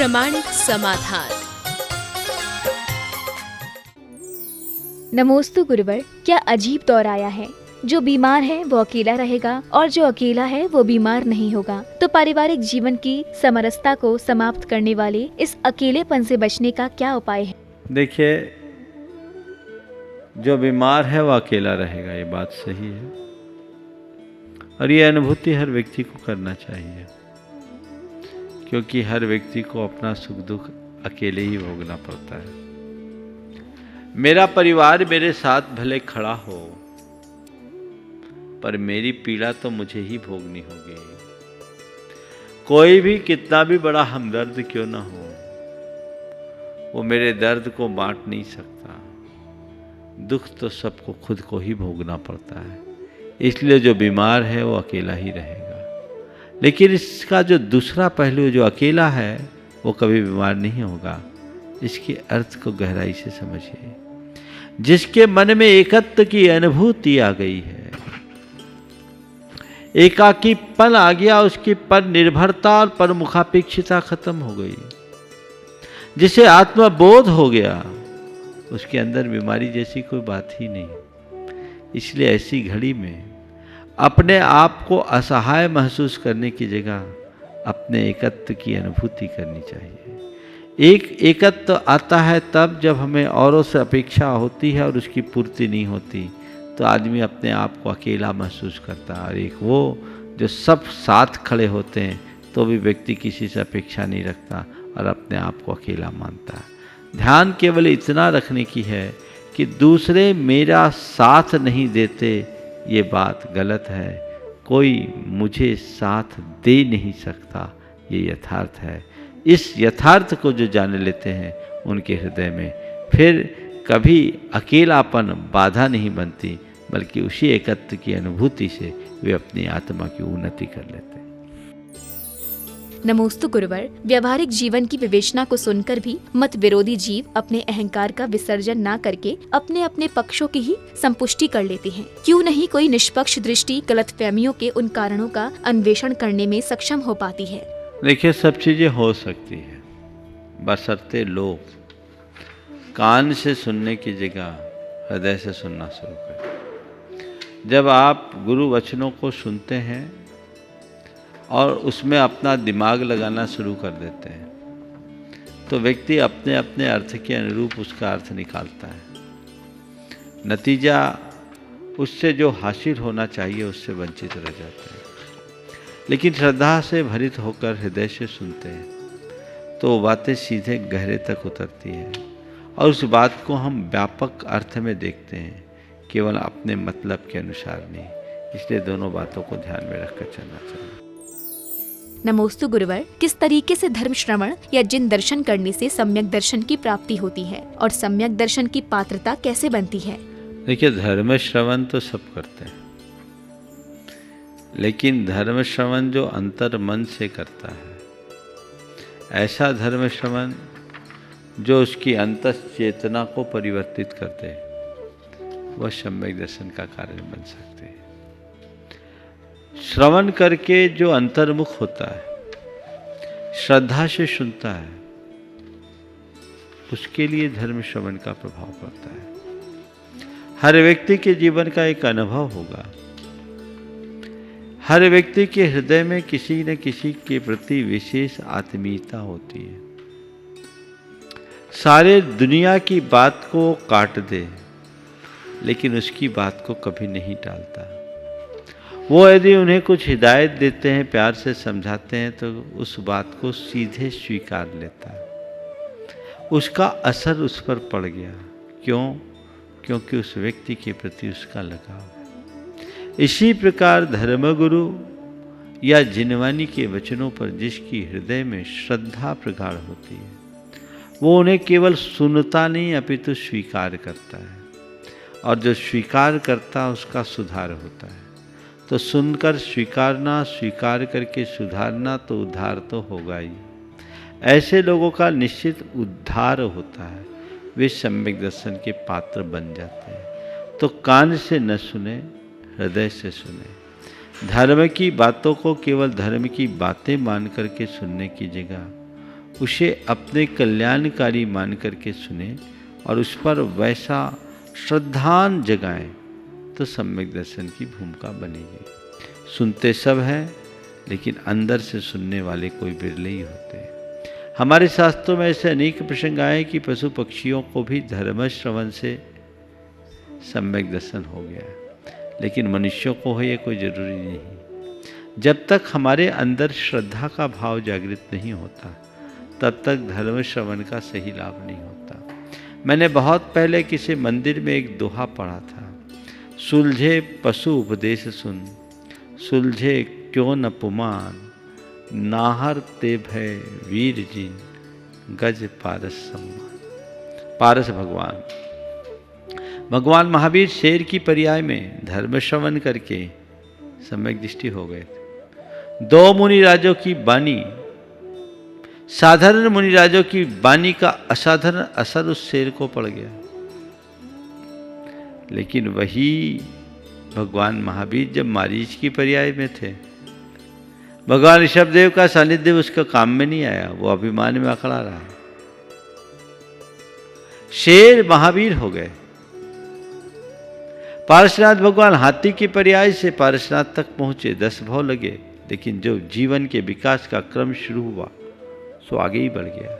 प्रामाणिक समाधान। नमोस्तु गुरुवर। क्या अजीब दौर आया है। जो बीमार है वो अकेला रहेगा और जो अकेला है वो बीमार नहीं होगा। तो पारिवारिक जीवन की समरसता को समाप्त करने वाले इस अकेलेपन से बचने का क्या उपाय है? देखिए, जो बीमार है वो अकेला रहेगा, ये बात सही है और ये अनुभूति हर व्यक्ति को करना चाहिए, क्योंकि हर व्यक्ति को अपना सुख दुख अकेले ही भोगना पड़ता है। मेरा परिवार मेरे साथ भले खड़ा हो, पर मेरी पीड़ा तो मुझे ही भोगनी होगी। कोई भी कितना भी बड़ा हमदर्द क्यों ना हो, वो मेरे दर्द को बांट नहीं सकता। दुख तो सबको खुद को ही भोगना पड़ता है, इसलिए जो बीमार है वो अकेला ही रहेगा। लेकिन इसका जो दूसरा पहलू, जो अकेला है वो कभी बीमार नहीं होगा, इसके अर्थ को गहराई से समझिए। जिसके मन में एकत्व की अनुभूति आ गई है, एकाकीपन आ गया, उसकी पर निर्भरता और पर मुखापेक्षिता खत्म हो गई, जिसे आत्मबोध हो गया, उसके अंदर बीमारी जैसी कोई बात ही नहीं। इसलिए ऐसी घड़ी में अपने आप को असहाय महसूस करने की जगह अपने एकत्व की अनुभूति करनी चाहिए। एक एकत्व आता है तब जब हमें औरों से अपेक्षा होती है और उसकी पूर्ति नहीं होती, तो आदमी अपने आप को अकेला महसूस करता है। और एक वो जो सब साथ खड़े होते हैं तो भी व्यक्ति किसी से अपेक्षा नहीं रखता और अपने आप को अकेला मानता है। ध्यान केवल इतना रखने की है कि दूसरे मेरा साथ नहीं देते, ये बात गलत है। कोई मुझे साथ दे नहीं सकता, ये यथार्थ है। इस यथार्थ को जो जान लेते हैं, उनके हृदय में फिर कभी अकेलापन बाधा नहीं बनती, बल्कि उसी एकत्व की अनुभूति से वे अपनी आत्मा की उन्नति कर लेते हैं। नमोस्तु गुरुवर। व्यवहारिक जीवन की विवेचना को सुनकर भी मत विरोधी जीव अपने अहंकार का विसर्जन ना करके अपने अपने पक्षों की ही संपुष्टि कर लेते हैं। क्यों नहीं कोई निष्पक्ष दृष्टि गलतफहमियों के उन कारणों का अन्वेषण करने में सक्षम हो पाती है? देखिए, सब चीजें हो सकती है, बशर्ते लोग कान से सुनने की जगह हृदय से सुनना शुरू करें। जब आप गुरु वचनों को सुनते हैं और उसमें अपना दिमाग लगाना शुरू कर देते हैं, तो व्यक्ति अपने अपने अर्थ के अनुरूप उसका अर्थ निकालता है। नतीजा उससे जो हासिल होना चाहिए उससे वंचित रह जाते हैं। लेकिन श्रद्धा से भरित होकर हृदय से सुनते हैं तो वो बातें सीधे गहरे तक उतरती है और उस बात को हम व्यापक अर्थ में देखते हैं, केवल अपने मतलब के अनुसार नहीं। इसलिए दोनों बातों को ध्यान में रखकर चलना चाहिए। नमोस्तु गुरुवर। किस तरीके से धर्म श्रवण या जिन दर्शन करने से सम्यक दर्शन की प्राप्ति होती है और सम्यक दर्शन की पात्रता कैसे बनती है? देखिए, धर्म श्रवण तो सब करते हैं, लेकिन धर्म श्रवण जो अंतर मन से करता है, ऐसा धर्म श्रवण जो उसकी अंतस चेतना को परिवर्तित करते हैं, वह सम्यक दर्शन का कारण बन सकते हैं। श्रवण करके जो अंतर्मुख होता है, श्रद्धा से सुनता है, उसके लिए धर्म श्रवण का प्रभाव पड़ता है। हर व्यक्ति के जीवन का एक अनुभव होगा। हर व्यक्ति के हृदय में किसी न किसी के प्रति विशेष आत्मीयता होती है। सारे दुनिया की बात को काट दे, लेकिन उसकी बात को कभी नहीं टालता। वो यदि उन्हें कुछ हिदायत देते हैं, प्यार से समझाते हैं, तो उस बात को सीधे स्वीकार लेता है। उसका असर उस पर पड़ गया। क्यों? क्योंकि उस व्यक्ति के प्रति उसका लगाव है। इसी प्रकार धर्मगुरु या जिनवानी के वचनों पर जिसकी हृदय में श्रद्धा प्रगाढ़ होती है, वो उन्हें केवल सुनता नहीं अपितु स्वीकार करता है, और जो स्वीकार करता उसका सुधार होता है। तो सुनकर स्वीकारना, स्वीकार करके सुधारना, तो उद्धार तो होगा ही। ऐसे लोगों का निश्चित उद्धार होता है, वे सम्यक दर्शन के पात्र बन जाते हैं। तो कान से न सुने, हृदय से सुने। धर्म की बातों को केवल धर्म की बातें मान करके सुनने की जगह उसे अपने कल्याणकारी मान करके सुने और उस पर वैसा श्रद्धान जगाएं, तो सम्यक दर्शन की भूमिका बनेगी। सुनते सब हैं, लेकिन अंदर से सुनने वाले कोई बिरले ही होते हैं। हमारे शास्त्रों में ऐसे अनेक प्रसंग आए कि पशु पक्षियों को भी धर्म श्रवण से सम्यक दर्शन हो गया, लेकिन मनुष्यों को हो ये कोई जरूरी नहीं। जब तक हमारे अंदर श्रद्धा का भाव जागृत नहीं होता, तब तक धर्म श्रवण का सही लाभ नहीं होता। मैंने बहुत पहले किसी मंदिर में एक दोहा पढ़ा था, सुलझे पशु उपदेश सुन, सुलझे क्यों न पुमान, नाहर ते भय वीर जिन, गज पारस सम्मान। पारस भगवान महावीर शेर की पर्याय में धर्म श्रवण करके सम्यक दृष्टि हो गए थे। दो मुनिराजों की वाणी, साधारण मुनिराजों की वाणी का असाधारण असर उस शेर को पड़ गया, लेकिन वही भगवान महावीर जब मारीच की पर्याय में थे, भगवान ऋषभदेव का सानिध्य उसका काम में नहीं आया, वो अभिमान में अकड़ा रहा। शेर महावीर हो गए। पारसनाथ भगवान हाथी की पर्याय से पारसनाथ तक पहुंचे, 10 भव लगे, लेकिन जो जीवन के विकास का क्रम शुरू हुआ सो आगे ही बढ़ गया।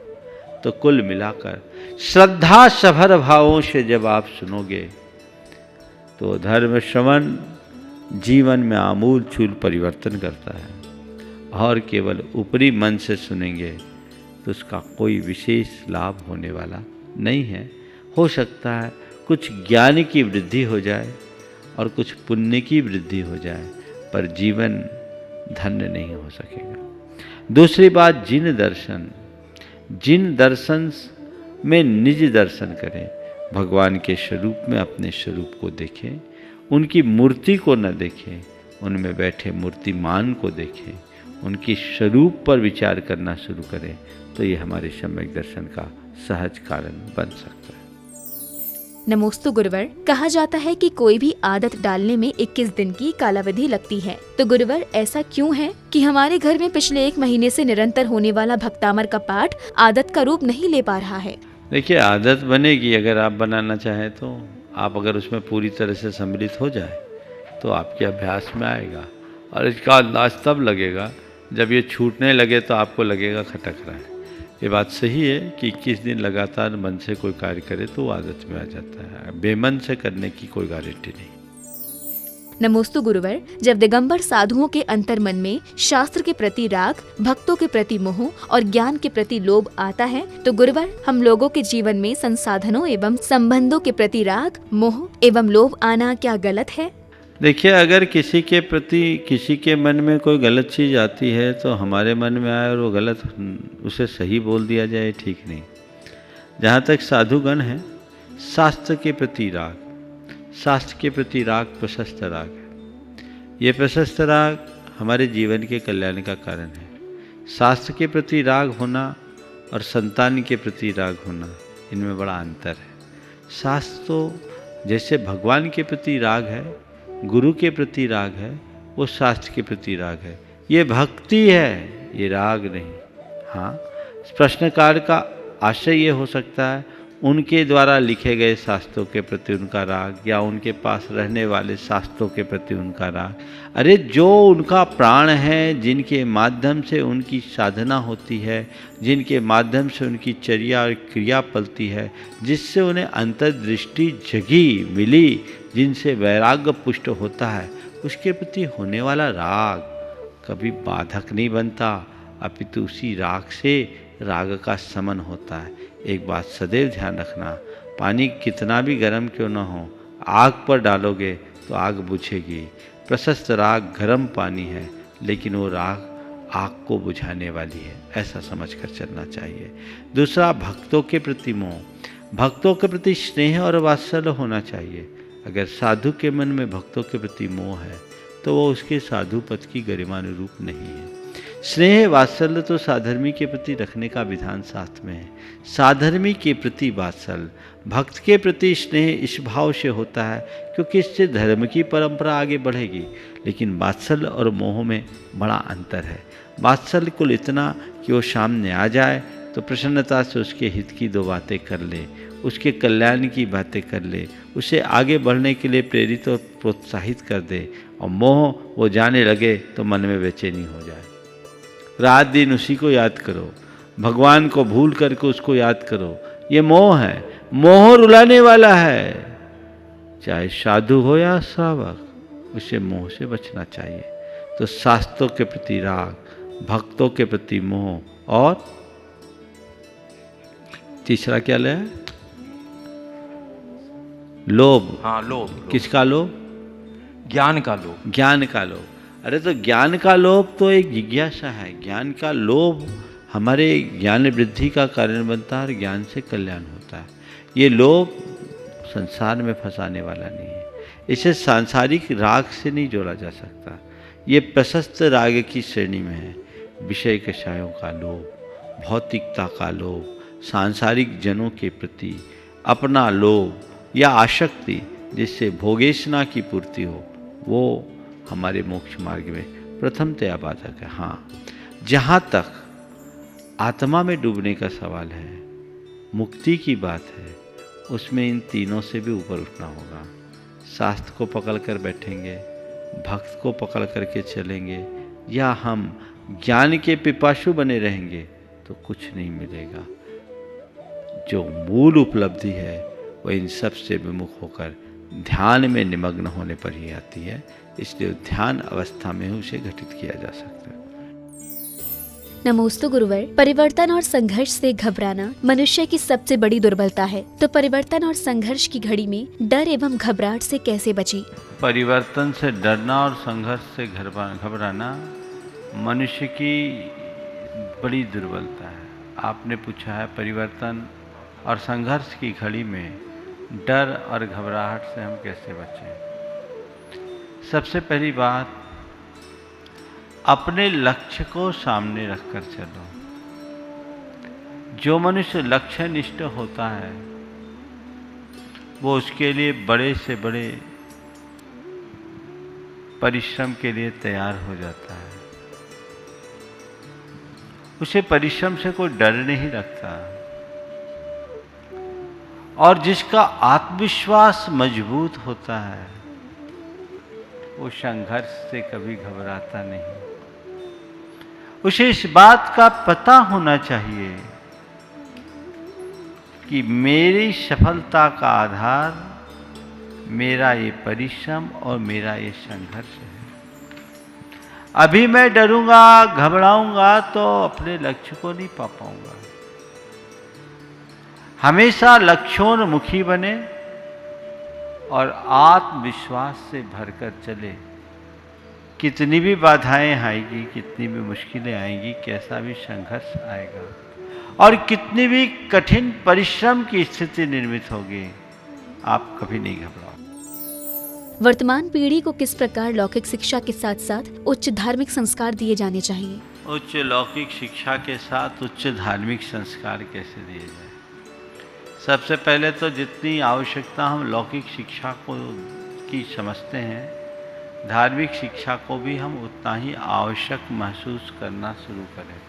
तो कुल मिलाकर श्रद्धा सभर भावों से जब आप सुनोगे, तो धर्म श्रवण जीवन में आमूल चूल परिवर्तन करता है। और केवल ऊपरी मन से सुनेंगे तो उसका कोई विशेष लाभ होने वाला नहीं है। हो सकता है कुछ ज्ञान की वृद्धि हो जाए और कुछ पुण्य की वृद्धि हो जाए, पर जीवन धन्य नहीं हो सकेगा। दूसरी बात, जिन दर्शन में निज दर्शन करें, भगवान के स्वरूप में अपने स्वरूप को देखें, उनकी मूर्ति को न देखें, उनमें बैठे मूर्तिमान को देखें, उनकी स्वरूप पर विचार करना शुरू करें, तो ये हमारे सम्यक दर्शन का सहज कारण बन सकता है। नमोस्तु गुरुवर, कहा जाता है कि कोई भी आदत डालने में 21 दिन की कालावधि लगती है, तो गुरुवर ऐसा क्यों है कि हमारे घर में पिछले 1 महीने से निरंतर होने वाला भक्तामर का पाठ आदत का रूप नहीं ले पा रहा है? देखिए, आदत बनेगी अगर आप बनाना चाहें तो। आप अगर उसमें पूरी तरह से सम्मिलित हो जाए तो आपके अभ्यास में आएगा, और इसका अंदाज तब लगेगा जब ये छूटने लगे तो आपको लगेगा खटक रहा है। ये बात सही है कि 21 दिन लगातार मन से कोई कार्य करे तो वो आदत में आ जाता है, बेमन से करने की कोई गारंटी नहीं। नमोस्तु गुरुवर, जब दिगंबर साधुओं के अंतर मन में शास्त्र के प्रति राग, भक्तों के प्रति मोह और ज्ञान के प्रति लोभ आता है, तो गुरुवर हम लोगों के जीवन में संसाधनों एवं संबंधों के प्रति राग, मोह एवं लोभ आना क्या गलत है? देखिए, अगर किसी के प्रति किसी के मन में कोई गलत चीज़ आती है तो हमारे मन में आए और वो गलत, उसे सही बोल दिया जाए, ठीक नहीं। जहाँ तक साधुगण हैं, शास्त्र के प्रति राग, शास्त्र के प्रति राग प्रशस्त राग है। ये प्रशस्त राग हमारे जीवन के कल्याण का कारण है। शास्त्र के प्रति राग होना और संतान के प्रति राग होना, इनमें बड़ा अंतर है। शास्त्र तो जैसे भगवान के प्रति राग है, गुरु के प्रति राग है, वो शास्त्र के प्रति राग है। ये भक्ति है, ये राग नहीं। हाँ, प्रश्नकार का आशय ये हो सकता है उनके द्वारा लिखे गए शास्त्रों के प्रति उनका राग, या उनके पास रहने वाले शास्त्रों के प्रति उनका राग। अरे जो उनका प्राण है, जिनके माध्यम से उनकी साधना होती है, जिनके माध्यम से उनकी चर्या और क्रिया पलती है, जिससे उन्हें अंतर्दृष्टि जगी मिली, जिनसे वैराग्य पुष्ट होता है, उसके प्रति होने वाला राग कभी बाधक नहीं बनता, अपितु उसी राग से राग का समन होता है। एक बात सदैव ध्यान रखना, पानी कितना भी गर्म क्यों ना हो, आग पर डालोगे तो आग बुझेगी। प्रशस्त राग गर्म पानी है, लेकिन वो राग आग को बुझाने वाली है, ऐसा समझकर चलना चाहिए। दूसरा, भक्तों के प्रति मोह, भक्तों के प्रति स्नेह और वात्सल्य होना चाहिए। अगर साधु के मन में भक्तों के प्रति मोह है तो वो उसके साधु पद की गरिमानुरूप नहीं है। स्नेह वात्सल्य तो साधर्मी के प्रति रखने का विधान शास्त्र में है। साधर्मी के प्रति वात्सल्य, भक्त के प्रति स्नेह इस भाव से होता है क्योंकि इससे धर्म की परंपरा आगे बढ़ेगी। लेकिन वात्सल्य और मोह में बड़ा अंतर है। वात्सल्य कुल इतना कि वो सामने आ जाए तो प्रसन्नता से उसके हित की दो बातें कर ले, उसके कल्याण की बातें कर ले, उसे आगे बढ़ने के लिए प्रेरित और प्रोत्साहित कर दे। और मोह वो जाने लगे तो मन में बेचैनी हो जाए। रात दिन उसी को याद करो, भगवान को भूल करके उसको याद करो। ये मोह है, मोह रुलाने वाला है। चाहे साधु हो या श्रावक, उसे मोह से बचना चाहिए। तो शास्त्रों के प्रति राग, भक्तों के प्रति मोह, और तीसरा क्या ले? लोभ। हाँ, लोभ। किसका लोभ? ज्ञान का लोभ। ज्ञान का लोभ। अरे तो ज्ञान का लोभ तो एक जिज्ञासा है। ज्ञान का लोभ हमारे ज्ञान वृद्धि का कारण बनता है और ज्ञान से कल्याण होता है। ये लोभ संसार में फंसाने वाला नहीं है। इसे सांसारिक राग से नहीं जोड़ा जा सकता। ये प्रशस्त राग की श्रेणी में है। विषय कषायों का लोभ, भौतिकता का लोभ, सांसारिक जनों के प्रति अपना लोभ या आसक्ति जिससे भोगेशना की पूर्ति हो, वो हमारे मोक्ष मार्ग में प्रथमतया बाधक है। हाँ, जहाँ तक आत्मा में डूबने का सवाल है, मुक्ति की बात है, उसमें इन तीनों से भी ऊपर उठना होगा। शास्त्र को पकड़ कर बैठेंगे, भक्त को पकड़ करके चलेंगे, या हम ज्ञान के पिपासु बने रहेंगे तो कुछ नहीं मिलेगा। जो मूल उपलब्धि है वह इन सब से विमुख होकर ध्यान में निमग्न होने पर ही आती है। इसलिए ध्यान अवस्था में ही उसे घटित किया जा सकता है। नमोस्तु गुरुवर। परिवर्तन और संघर्ष से घबराना मनुष्य की सबसे बड़ी दुर्बलता है। तो परिवर्तन और संघर्ष की घड़ी में डर एवं घबराहट से कैसे बची? परिवर्तन से डरना और संघर्ष से घबराना मनुष्य की बड़ी दुर्बलता है। आपने पूछा है परिवर्तन और संघर्ष की घड़ी में डर और घबराहट से हम कैसे बचें। सबसे पहली बात, अपने लक्ष्य को सामने रखकर चलो। जो मनुष्य लक्ष्य निष्ठ होता है वो उसके लिए बड़े से बड़े परिश्रम के लिए तैयार हो जाता है। उसे परिश्रम से कोई डर नहीं लगता। और जिसका आत्मविश्वास मजबूत होता है वो संघर्ष से कभी घबराता नहीं। उसे इस बात का पता होना चाहिए कि मेरी सफलता का आधार मेरा ये परिश्रम और मेरा ये संघर्ष है। अभी मैं डरूंगा, घबराऊंगा तो अपने लक्ष्य को नहीं पा पाऊंगा। हमेशा लक्ष्योन्मुखी बने और आत्मविश्वास से भरकर चले। कितनी भी बाधाएं आएगी, कितनी भी मुश्किलें आएंगी, कैसा भी संघर्ष आएगा और कितनी भी कठिन परिश्रम की स्थिति निर्मित होगी, आप कभी नहीं घबराओ। वर्तमान पीढ़ी को किस प्रकार लौकिक शिक्षा के साथ साथ उच्च धार्मिक संस्कार दिए जाने चाहिए? उच्च लौकिक शिक्षा के साथ उच्च धार्मिक संस्कार कैसे दिए जाए? सबसे पहले तो जितनी आवश्यकता हम लौकिक शिक्षा को की समझते हैं, धार्मिक शिक्षा को भी हम उतना ही आवश्यक महसूस करना शुरू करें।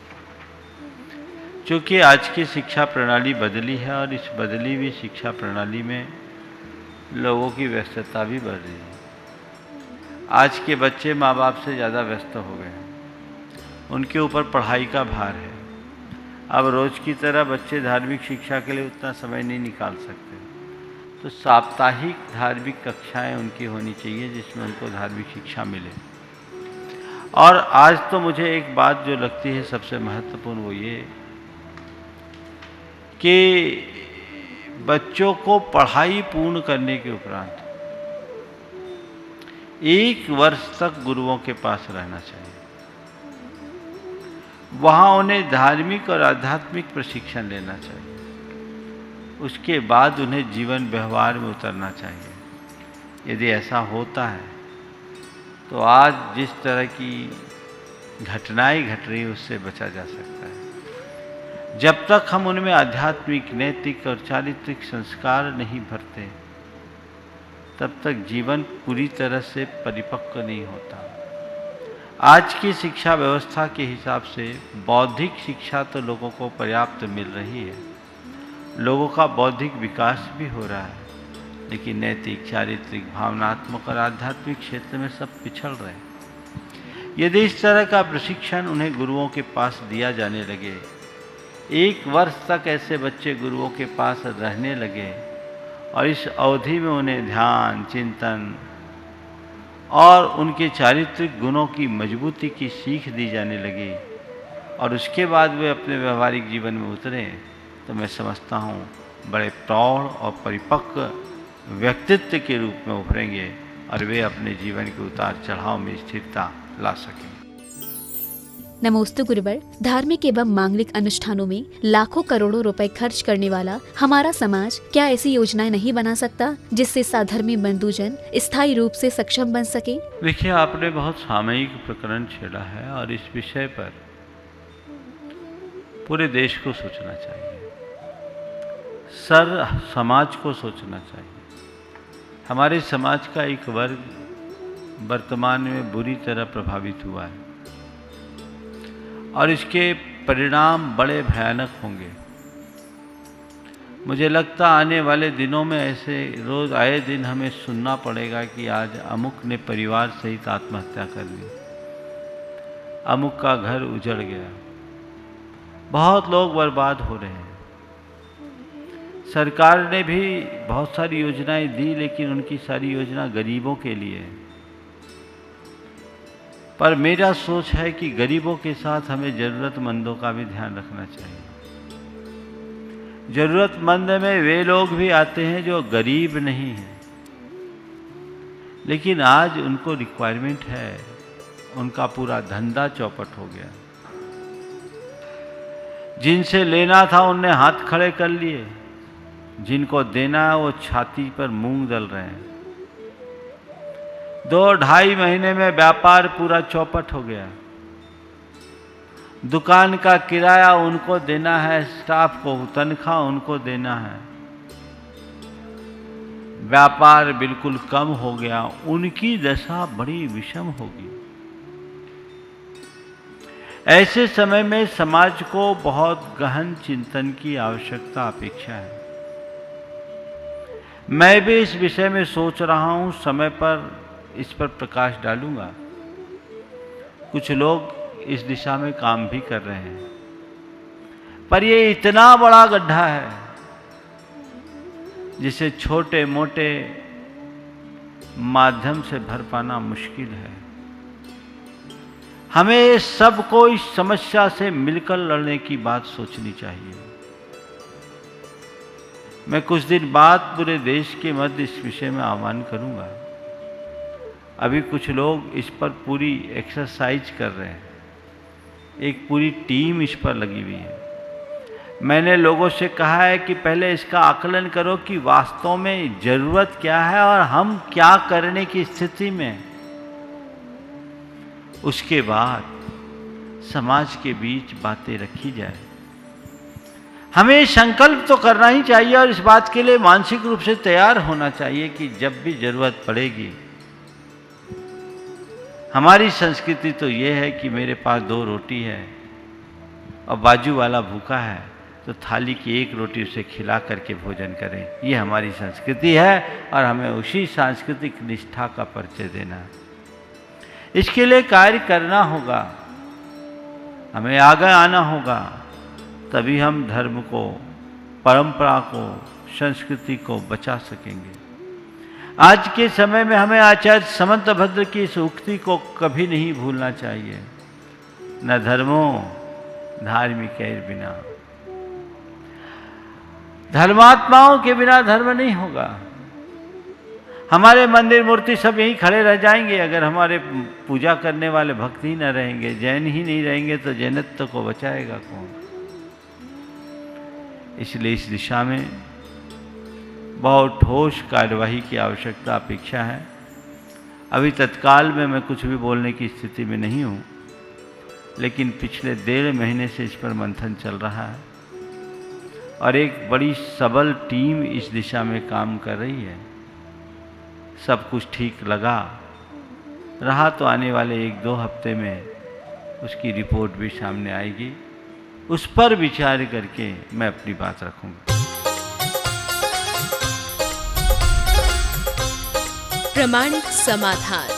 क्योंकि आज की शिक्षा प्रणाली बदली है और इस बदली हुई शिक्षा प्रणाली में लोगों की व्यस्तता भी बढ़ रही है। आज के बच्चे माँ बाप से ज़्यादा व्यस्त हो गए हैं। उनके ऊपर पढ़ाई का भार है। अब रोज़ की तरह बच्चे धार्मिक शिक्षा के लिए उतना समय नहीं निकाल सकते। तो साप्ताहिक धार्मिक कक्षाएं उनकी होनी चाहिए जिसमें उनको धार्मिक शिक्षा मिले। और आज तो मुझे एक बात जो लगती है सबसे महत्वपूर्ण वो ये कि बच्चों को पढ़ाई पूर्ण करने के उपरांत 1 वर्ष तक गुरुओं के पास रहना चाहिए। वहाँ उन्हें धार्मिक और आध्यात्मिक प्रशिक्षण लेना चाहिए। उसके बाद उन्हें जीवन व्यवहार में उतरना चाहिए। यदि ऐसा होता है तो आज जिस तरह की घटनाएं घट रही है उससे बचा जा सकता है। जब तक हम उनमें आध्यात्मिक, नैतिक और चारित्रिक संस्कार नहीं भरते तब तक जीवन पूरी तरह से परिपक्व नहीं होता। आज की शिक्षा व्यवस्था के हिसाब से बौद्धिक शिक्षा तो लोगों को पर्याप्त मिल रही है, लोगों का बौद्धिक विकास भी हो रहा है, लेकिन नैतिक, चारित्रिक, भावनात्मक और आध्यात्मिक क्षेत्र में सब पिछड़ रहे हैं। यदि इस तरह का प्रशिक्षण उन्हें गुरुओं के पास दिया जाने लगे, 1 वर्ष तक ऐसे बच्चे गुरुओं के पास रहने लगे और इस अवधि में उन्हें ध्यान, चिंतन और उनके चारित्रिक गुणों की मजबूती की सीख दी जाने लगी और उसके बाद वे अपने व्यवहारिक जीवन में उतरे, तो मैं समझता हूँ बड़े प्रौढ़ और परिपक्व व्यक्तित्व के रूप में उभरेंगे और वे अपने जीवन के उतार चढ़ाव में स्थिरता ला सकेंगे। नमोस्तु गुरुवर। धार्मिक एवं मांगलिक अनुष्ठानों में लाखों करोड़ों रुपए खर्च करने वाला हमारा समाज क्या ऐसी योजनाएं नहीं बना सकता जिससे साधर्मी बंधुजन स्थायी रूप से सक्षम बन सके? देखिए, आपने बहुत सामयिक प्रकरण छेड़ा है और इस विषय पर पूरे देश को सोचना चाहिए, समाज को सोचना चाहिए। हमारे समाज का एक वर्ग वर्तमान में बुरी तरह प्रभावित हुआ है और इसके परिणाम बड़े भयानक होंगे। मुझे लगता आने वाले दिनों में ऐसे रोज आए दिन हमें सुनना पड़ेगा कि आज अमुक ने परिवार सहित आत्महत्या कर ली, अमुक का घर उजड़ गया, बहुत लोग बर्बाद हो रहे हैं। सरकार ने भी बहुत सारी योजनाएं दी, लेकिन उनकी सारी योजना गरीबों के लिए है। पर मेरा सोच है कि गरीबों के साथ हमें ज़रूरतमंदों का भी ध्यान रखना चाहिए। ज़रूरतमंद में वे लोग भी आते हैं जो गरीब नहीं हैं, लेकिन आज उनको रिक्वायरमेंट है, उनका पूरा धंधा चौपट हो गया। जिनसे लेना था उनने हाथ खड़े कर लिए, जिनको देना है वो छाती पर मूंग दल रहे हैं। 2-2.5 महीने में व्यापार पूरा चौपट हो गया। दुकान का किराया उनको देना है, स्टाफ को तनख्वाह उनको देना है, व्यापार बिल्कुल कम हो गया। उनकी दशा बड़ी विषम होगी। ऐसे समय में समाज को बहुत गहन चिंतन की आवश्यकता अपेक्षा है। मैं भी इस विषय में सोच रहा हूं, समय पर इस पर प्रकाश डालूंगा। कुछ लोग इस दिशा में काम भी कर रहे हैं, पर ये इतना बड़ा गड्ढा है जिसे छोटे मोटे माध्यम से भर पाना मुश्किल है। हमें सबको इस समस्या से मिलकर लड़ने की बात सोचनी चाहिए। मैं कुछ दिन बाद पूरे देश के मध्य इस विषय में आह्वान करूंगा। अभी कुछ लोग इस पर पूरी एक्सरसाइज कर रहे हैं, एक पूरी टीम इस पर लगी हुई है। मैंने लोगों से कहा है कि पहले इसका आकलन करो कि वास्तव में जरूरत क्या है और हम क्या करने की स्थिति में। उसके बाद समाज के बीच बातें रखी जाए। हमें संकल्प तो करना ही चाहिए और इस बात के लिए मानसिक रूप से तैयार होना चाहिए कि जब भी जरूरत पड़ेगी। हमारी संस्कृति तो ये है कि मेरे पास 2 रोटी है और बाजू वाला भूखा है तो थाली की 1 रोटी उसे खिला करके भोजन करें। ये हमारी संस्कृति है और हमें उसी सांस्कृतिक निष्ठा का परिचय देना है। इसके लिए कार्य करना होगा, हमें आगे आना होगा, तभी हम धर्म को, परंपरा को, संस्कृति को बचा सकेंगे। आज के समय में हमें आचार्य समंतभद्र की इस उक्ति को कभी नहीं भूलना चाहिए, न धर्मो धार्मिक बिना। धर्मात्माओं के बिना धर्म नहीं होगा। हमारे मंदिर मूर्ति सब यहीं खड़े रह जाएंगे अगर हमारे पूजा करने वाले भक्त ही न रहेंगे, जैन ही नहीं रहेंगे तो जैनत्व को बचाएगा कौन। इसलिए इस दिशा में बहुत ठोस कार्यवाही की आवश्यकता अपेक्षा है। अभी तत्काल में मैं कुछ भी बोलने की स्थिति में नहीं हूँ, लेकिन पिछले 1.5 महीने से इस पर मंथन चल रहा है और एक बड़ी सबल टीम इस दिशा में काम कर रही है। सब कुछ ठीक लगा रहा तो आने वाले 1-2 हफ्ते में उसकी रिपोर्ट भी सामने आएगी, उस पर विचार करके मैं अपनी बात रखूंगा। प्रामाणिक समाधान।